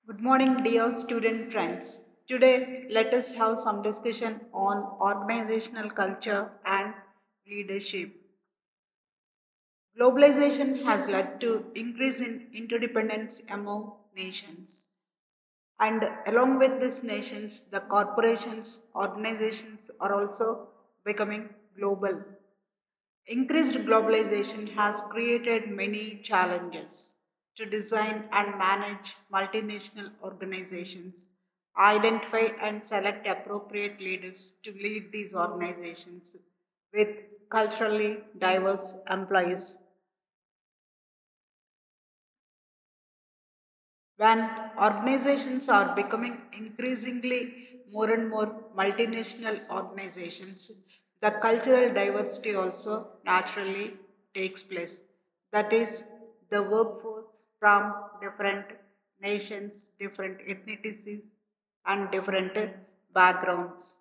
Good morning, dear student friends. Today, let us have some discussion on organizational culture and leadership. Globalization has led to increase in interdependence among nations. And along with these nations, the corporations, organizations are also becoming global. Increased globalization has created many challenges to design and manage multinational organizations, identify and select appropriate leaders to lead these organizations with culturally diverse employees. When organizations are becoming increasingly more and more multinational organizations, the cultural diversity also naturally takes place. That is, the workforce from different nations, different ethnicities, and different backgrounds.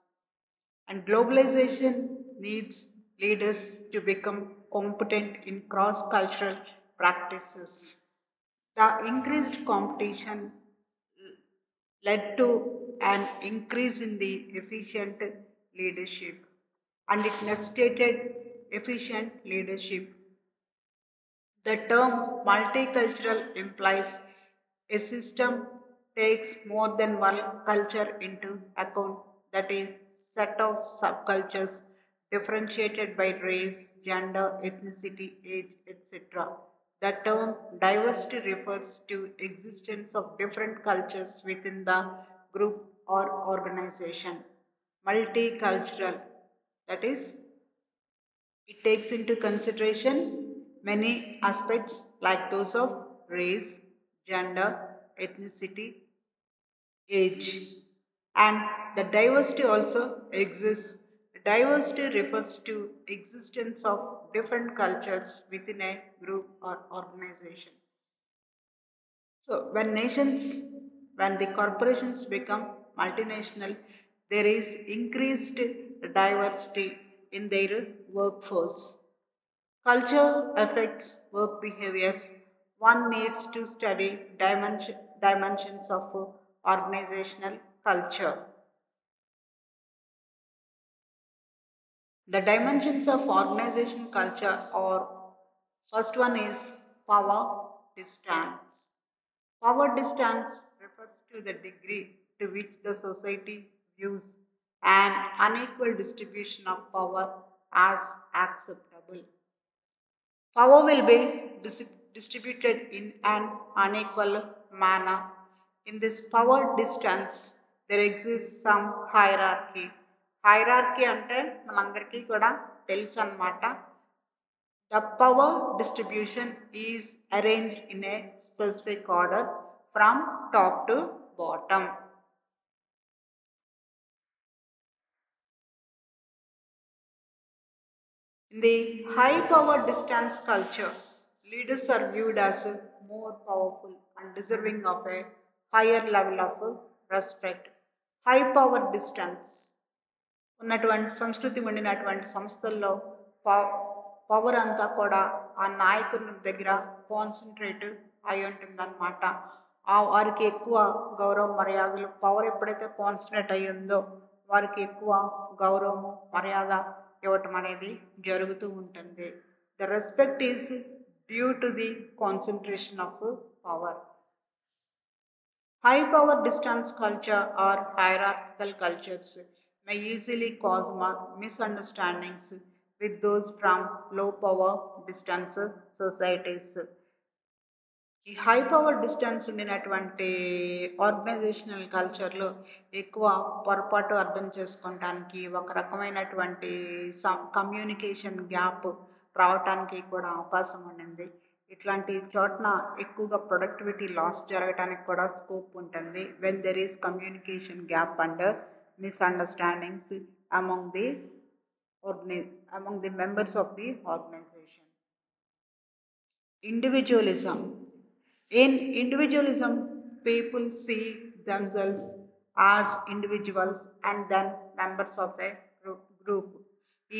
And globalization needs leaders to become competent in cross cultural practices. The increased competition led to an increase in the efficient leadership, and it necessitated efficient leadership. The term multicultural implies a system takes more than one culture into account, that is, set of subcultures differentiated by race, gender, ethnicity, age, etc. The term diversity refers to existence of different cultures within the group or organization. Multicultural, that is, it takes into consideration many aspects like those of race, gender, ethnicity, age, and the diversity also exists. Diversity refers to existence of different cultures within a group or organization. So when the corporations become multinational, there is increased diversity in their workforce. Culture affects work behaviors. One needs to study dimensions of organizational culture. The dimensions of organization culture are: first one is power distance. Power distance refers to the degree to which the society views an unequal distribution of power as acceptable. Power will be distributed in an unequal manner. In this power distance, there exists some hierarchy. Hierarchy అంటే మనందరికీ కూడా తెలుసు అన్నమాట. The power distribution is arranged in a specific order from top to bottom. In the high power distance culture, leaders are viewed as more powerful and deserving of a higher level of respect. High power distance ఉన్నటువంటి సంస్కృతి ఉండినటువంటి సంస్థల్లో power అంతా కూడా ఆ నాయకుని దగ్గర concentrate అయి ఉంటుందన్నమాట. వారికి ఎక్కువ గౌరవ మర్యాదలు, పవర్ ఎప్పుడైతే కాన్సన్ట్రేట్ అయి ఉందో వారికి ఎక్కువ గౌరవము మర్యాద ఇవ్వటం అనేది జరుగుతూ ఉంటుంది. The respect is due to the concentration of power. High power distance culture or hierarchical cultures may easily cause misunderstandings with those from low power distance societies. ఈ హై పవర్ డిస్టెన్స్ ఉండినటువంటి ఆర్గనైజేషనల్ కల్చర్లో ఎక్కువ పొరపాటు అర్థం చేసుకోవటానికి, ఒక రకమైనటువంటి communication gap రావటానికి కూడా అవకాశం ఉండింది. ఇట్లాంటి చోట్న ఎక్కువగా ప్రొడక్టివిటీ లాస్ జరగటానికి కూడా స్కోప్ ఉంటుంది. When there is communication gap and misunderstandings among the among the members of the organization. Individualism. In individualism, people see themselves as individuals and then members of a group.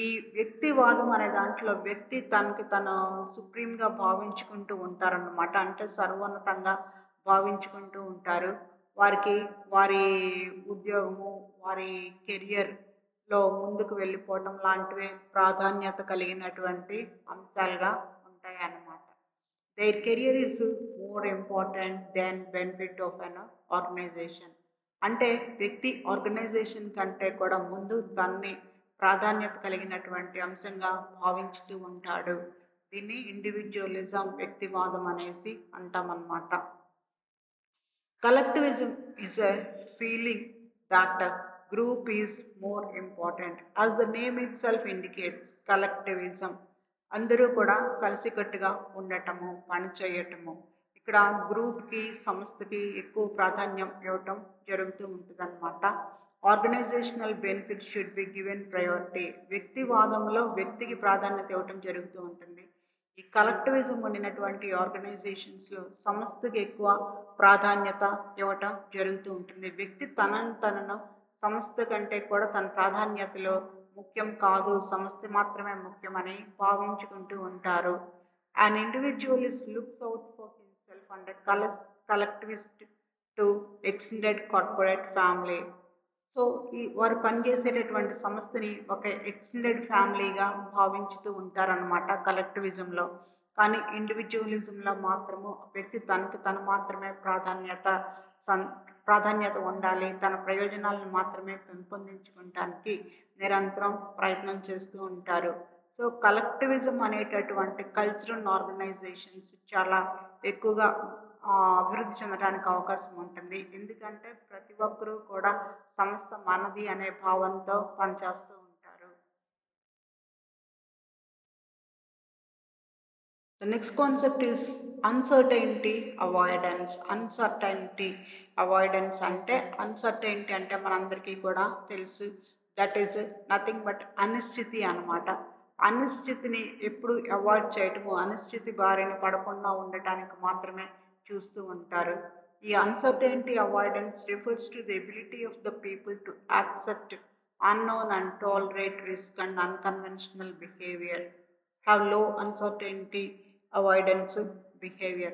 ఈ వ్యక్తివాదం అనే దాంట్లో వ్యక్తి తనకి తను సుప్రీంగా భావించుకుంటూ ఉంటారన్నమాట. అంటే సర్వోన్నతంగా భావించుకుంటూ ఉంటారు. వారికి వారి ఉద్యోగము, వారి కెరియర్లో ముందుకు వెళ్ళిపోవటం లాంటివి ప్రాధాన్యత కలిగినటువంటి అంశాలుగా ఉంటాయి అన్నమాట. Their career is more important than benefit of an organization. అంటే వ్యక్తి ఆర్గనైజేషన్ కంటే కూడా ముందు దాన్ని ప్రాధాన్యత కలిగినటువంటి అంశంగా భావించుతూ ఉంటాడు. దీన్ని ఇండివిజువలిజం, వ్యక్తివాదం అనేసి అంటామన్నమాట. Collectivism is a feeling that a group is more important. As the name itself indicates, collectivism అందరూ కూడా కలిసికట్టుగా ఉండటము, పని చేయటము. ఇక్కడ గ్రూప్కి, సంస్థకి ఎక్కువ ప్రాధాన్యం ఇవ్వటం జరుగుతూ ఉంటుందన్నమాట. Organisational benefits should be given priority. వ్యక్తివాదంలో వ్యక్తికి ప్రాధాన్యత ఇవ్వటం జరుగుతూ ఉంటుంది. ఈ కలెక్టివిజం ఉండినటువంటి ఆర్గనైజేషన్స్లో సంస్థకి ఎక్కువ ప్రాధాన్యత ఇవ్వటం జరుగుతూ ఉంటుంది. వ్యక్తి తనను సంస్థ కంటే కూడా తన ప్రాధాన్యతలో ముఖ్యం కాదు, సంస్థ మాత్రమే ముఖ్యమని భావించుకుంటూ ఉంటారు. An individualist looks out for himself and collectivist to extended corporate family. So వారు పనిచేసేటటువంటి సంస్థని ఒక ఎక్స్టెండెడ్ ఫ్యామిలీగా భావించుతూ ఉంటారనమాట కలెక్టివిజంలో. కానీ ఇండివిజువలిజంలో మాత్రము వ్యక్తి తనకు తను మాత్రమే ప్రాధాన్యత ఉండాలి, తన ప్రయోజనాలను మాత్రమే పెంపొందించుకోవటానికి నిరంతరం ప్రయత్నం చేస్తూ ఉంటారు. సో కలెక్టివిజం అనేటటువంటి కల్చరల్ ఆర్గనైజేషన్స్ చాలా ఎక్కువగా అభివృద్ధి చెందడానికి అవకాశం ఉంటుంది. ఎందుకంటే ప్రతి ఒక్కరూ కూడా సంస్థ మనది అనే భావంతో పనిచేస్తూ ఉంటారు. The next concept is uncertainty avoidance. Uncertainty avoidance అంటే uncertainty అంటే మనందరికీ కూడా తెలుసు, దట్ ఈస్ నథింగ్ బట్ అనిశ్చితి అన్నమాట. అనిశ్చితిని ఎప్పుడు అవాయిడ్ చేయటము, అనిశ్చితి బారిన పడకుండా ఉండటానికి మాత్రమే చూస్తూ ఉంటారు. ఈ uncertainty avoidance refers to the ability of the people to accept unknown and tolerate risk and unconventional behavior. Have low uncertainty avoidance behavior.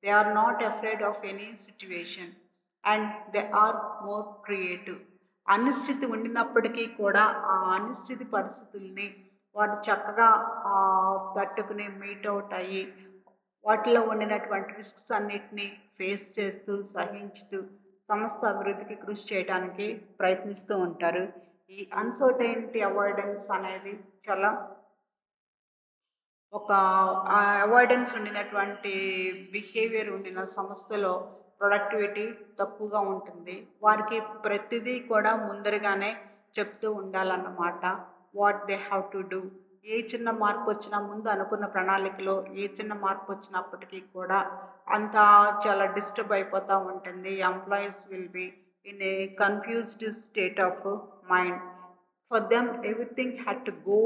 They are not afraid of any situation and they are more creative. అనిశ్చితి ఉండినప్పటికీ కూడా ఆ అనిశ్చితి పరిస్థితుల్ని వారు చక్కగా తట్టుకుని meet out అయ్యి వాటిలో ఉండినటువంటి రిస్క్స్ అన్నిటినీ ఫేస్ చేస్తూ సహించుతూ సంస్థ అభివృద్ధికి కృషి చేయడానికి ప్రయత్నిస్తూ ఉంటారు. ఈ అన్సర్టైనిటీ అవాయిడెన్స్ అనేది చాలా ఒక అవాయిడెన్స్ ఉండినటువంటి బిహేవియర్ ఉండిన సంస్థలో ప్రొడక్టివిటీ తక్కువగా ఉంటుంది. వారికి ప్రతిదీ కూడా ముందరగానే చెప్తూ ఉండాలన్నమాట. What they have to do. ఏ చిన్న మార్పు వచ్చినా ముందు అనుకున్న ప్రణాళికలో ఏ చిన్న మార్పు వచ్చినప్పటికీ కూడా అంతా చాలా డిస్టర్బ్ అయిపోతూ ఉంటుంది. Employees will be in a confused state of mind. For them everything had to go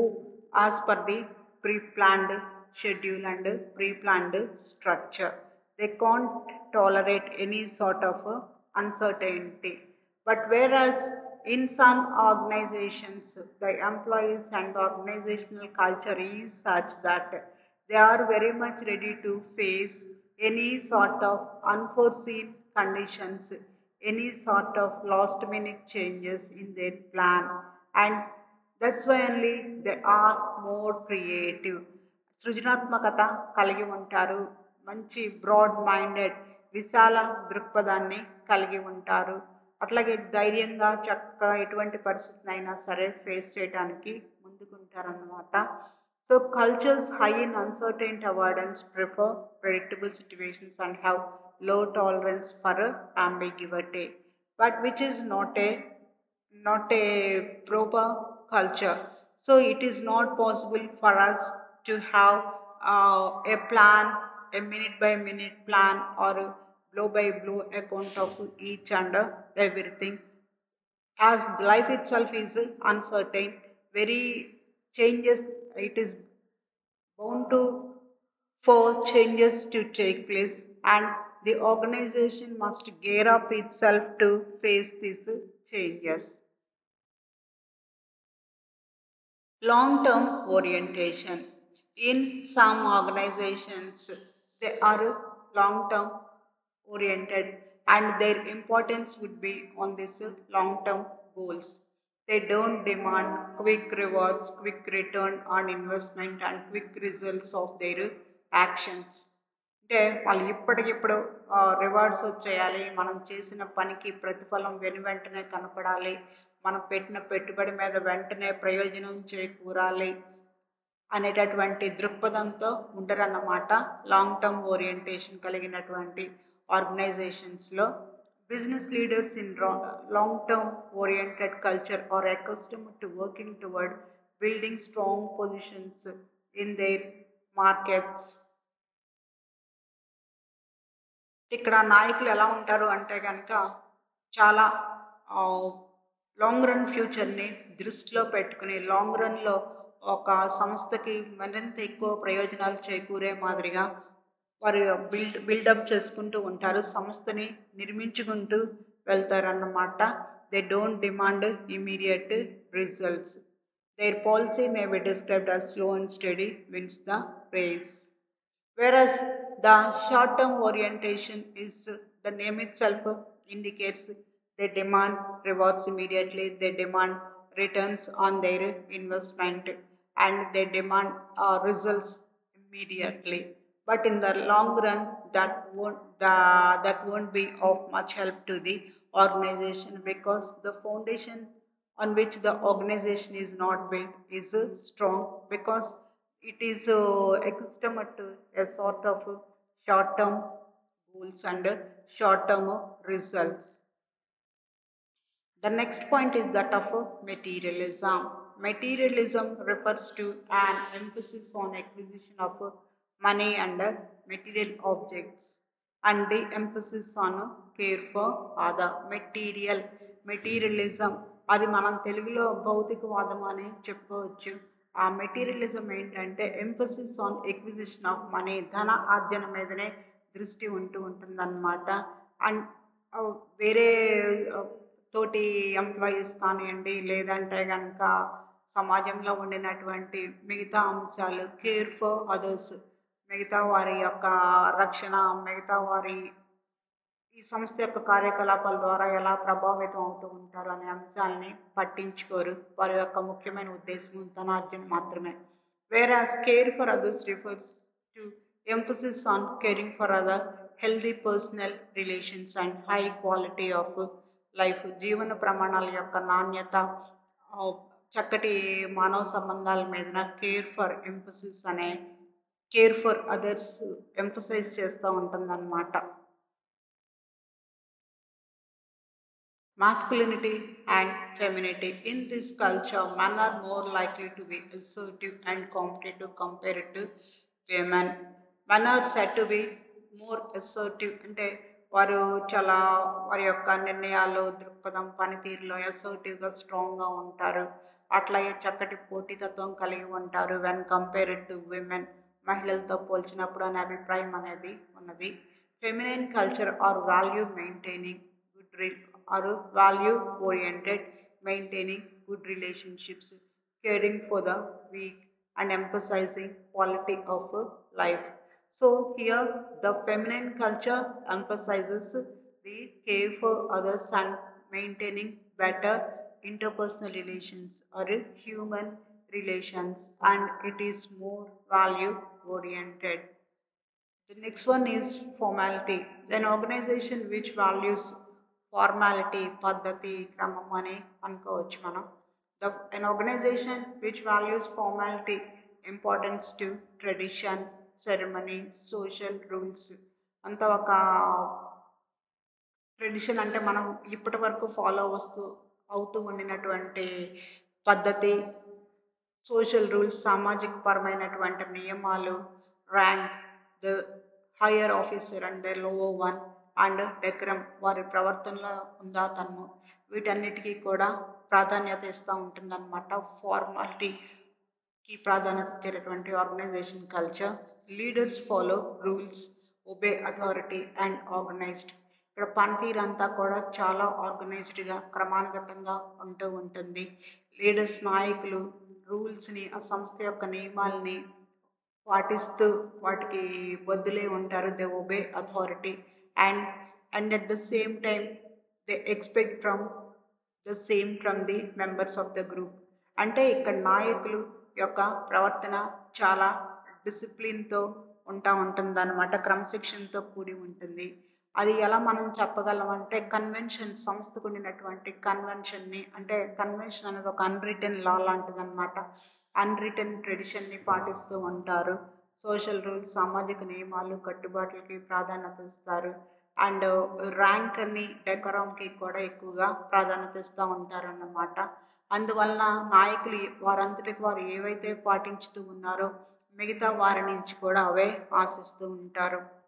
as per the pre-planned schedule and pre-planned structure. They can't tolerate any sort of uncertainty. But whereas in some organizations, the employees and the organizational culture is such that they are very much ready to face any sort of unforeseen conditions, any sort of last minute changes in their plan, and that's why only they are more creative. సృజనాత్మకత కలిగి ఉంటారు, మంచి broad minded విశాల దృక్పథాన్ని కలిగి ఉంటారు. అట్లాగే ధైర్యంగా చక్కగా ఎటువంటి పరిస్థితినైనా సరే ఫేస్ చేయడానికి ముందుకుంటారన్నమాట. So cultures high in uncertainty avoidance prefer predictable situations and have low tolerance for ambiguity, but which is not a proper culture. So it is not possible for us to have a plan, a minute by minute plan or a blow by blow account of each and everything, as life itself is uncertain. Very changes, it is bound to for changes to take place, and the organization must gear up itself to face these changes. Long-term orientation. In some organizations, they are long-term oriented and their importance would be on this long term goals. They don't demand quick rewards, quick return on investment, and quick results of their actions. అంటే వాళ్ళు ఇప్పటికిప్పుడు rewards వచ్చేయాలి, మనం చేసిన పనికి ప్రతిఫలం వెనువెంటనే కనపడాలి, మనం పెట్టిన పెట్టుబడి మీద వెంటనే ప్రయోజనం చేకూరాలి అనేటటువంటి దృక్పథంతో ఉండరన్నమాట. లాంగ్ టర్మ్ ఓరియంటేషన్ కలిగినటువంటి ఆర్గనైజేషన్స్లో business leaders in long term oriented culture are accustomed to working toward building strong positions in their markets. ఇక్కడ నాయకులు ఎలా ఉంటారు అంటే కనుక చాలా లాంగ్ రన్ ఫ్యూచర్ని దృష్టిలో పెట్టుకుని లాంగ్ రన్లో ఒక సంస్థకి మరింత ఎక్కువ ప్రయోజనాలు చేకూరే మాదిరిగా వారు బిల్డప్ చేసుకుంటూ ఉంటారు, సంస్థని నిర్మించుకుంటూ వెళ్తారన్నమాట. They don't demand immediate results. Their policy may be described as slow and steady wins the race. Whereas the short-term orientation is the name itself indicates they demand rewards immediately, they demand returns on their investment, and they demand results immediately. But in the long run, that won't be of much help to the organization, because the foundation on which the organization is not built is strong, because it is accustomed to a sort of short term goals and short term results. The next point is that of materialism. Materialism refers to an emphasis on acquisition of money and material objects, and the emphasis on care for other. Materialism అది మనం తెలుగులో భౌతికవాదం అని చెప్పుకోవచ్చు. ఆ materialism ఏంటంటే emphasis on acquisition of money, ధన ఆర్జన మీదనే దృష్టి ఉంటుందన్నమాట. అండ్ వేరే తోటి ఎంప్లాయీస్ కానివ్వండి, లేదంటే కనుక సమాజంలో ఉండినటువంటి మిగతా అంశాలు, కేర్ ఫర్ అదర్స్, మిగతా వారి యొక్క రక్షణ, మిగతా వారి ఈ సంస్థ యొక్క కార్యకలాపాల ద్వారా ఎలా ప్రభావితం అవుతూ ఉంటారు అనే అంశాలని పట్టించుకోరు. వారి యొక్క ముఖ్యమైన ఉద్దేశం ధనార్జన మాత్రమే. Whereas care for others refers to emphasis on caring for other, healthy personal relations and high quality of life. జీవన ప్రమాణాల యొక్క నాణ్యత, చక్కటి మానవ సంబంధాల మీద కేర్ ఫర్ అదర్స్ ఎంఫసైజ్ చేస్తూ ఉంటుందన్నమాట. Masculinity and femininity. In this culture, men are more likely to be assertive and competitive compared to women. Men are said to be more assertive, అంటే వారు చాలా వారి యొక్క నిర్ణయాలు, దృక్పథం, పనితీరులో అసర్టివ్గా స్ట్రాంగ్గా ఉంటారు. అట్లాగే చక్కటి పోటీతత్వం కలిగి ఉంటారు వెన్ కంపేర్డ్ టు విమెన్, మహిళలతో పోల్చినప్పుడు అనే అభిప్రాయం అనేది ఉన్నది. Feminine culture or value maintaining are value oriented, maintaining good relationships, caring for the weak, and emphasizing quality of life. So here the feminine culture emphasizes the care for others and maintaining better interpersonal relations or human relations, and it is more value oriented. The next one is formality. An organization which values formality, పద్ధతి, క్రమం అని అనుకోవచ్చు మనం. An organization which values formality, importance to tradition, ceremony, social rules. అంత ఒక tradition అంటే మనం ఇప్పటి వరకు ఫాలో అవుతూ ఉండినటువంటి పద్ధతి, సోషల్ రూల్స్, సామాజిక పరమైనటువంటి నియమాలు, rank, the higher officer and the lower one, and decorum, వారి ప్రవర్తనలో ఉందాతనము, వీటన్నిటికీ కూడా ప్రాధాన్యత ఇస్తూ ఉంటుందన్నమాట. ఫార్మాలిటీకి ప్రాధాన్యత ఇచ్చేటటువంటి organisation culture. Leaders follow rules, obey authority and organised. ఇక్కడ పనితీరు అంతా కూడా చాలా ఆర్గనైజ్డ్గా, క్రమానుగతంగా ఉంటూ ఉంటుంది. లీడర్స్, నాయకులు రూల్స్ని, ఆ సంస్థ యొక్క నియమాల్ని పాటిస్తూ వాటికి బద్దులే ఉంటారు. They obey authority and and at the same time they expect from the same from the members of the group. అంటే ఇక్కడ నాయకులు యొక్క ప్రవర్తన చాలా డిసిప్లిన్తో ఉంటుందన్నమాట, క్రమశిక్షణతో కూడి ఉంటుంది. అది ఎలా మనం చెప్పగలం అంటే కన్వెన్షన్, సంస్థకు ఉండినటువంటి కన్వెన్షన్ని, అంటే కన్వెన్షన్ అనేది ఒక అన్రిటెన్ లా లాంటిది అనమాట. అన్రిటెన్ ట్రెడిషన్ని పాటిస్తూ ఉంటారు. సోషల్ రూల్స్, సామాజిక నియమాలు, కట్టుబాట్లకి ప్రాధాన్యత ఇస్తారు. అండ్ ర్యాంక్ అని, డెకరంకి కూడా ఎక్కువగా ప్రాధాన్యత ఇస్తూ ఉంటారన్నమాట. అందువలన నాయకులు వారంతటికి వారు ఏవైతే పాటించుతూ ఉన్నారో మిగతా వారి నుంచి కూడా అవే ఆశిస్తూ ఉంటారు.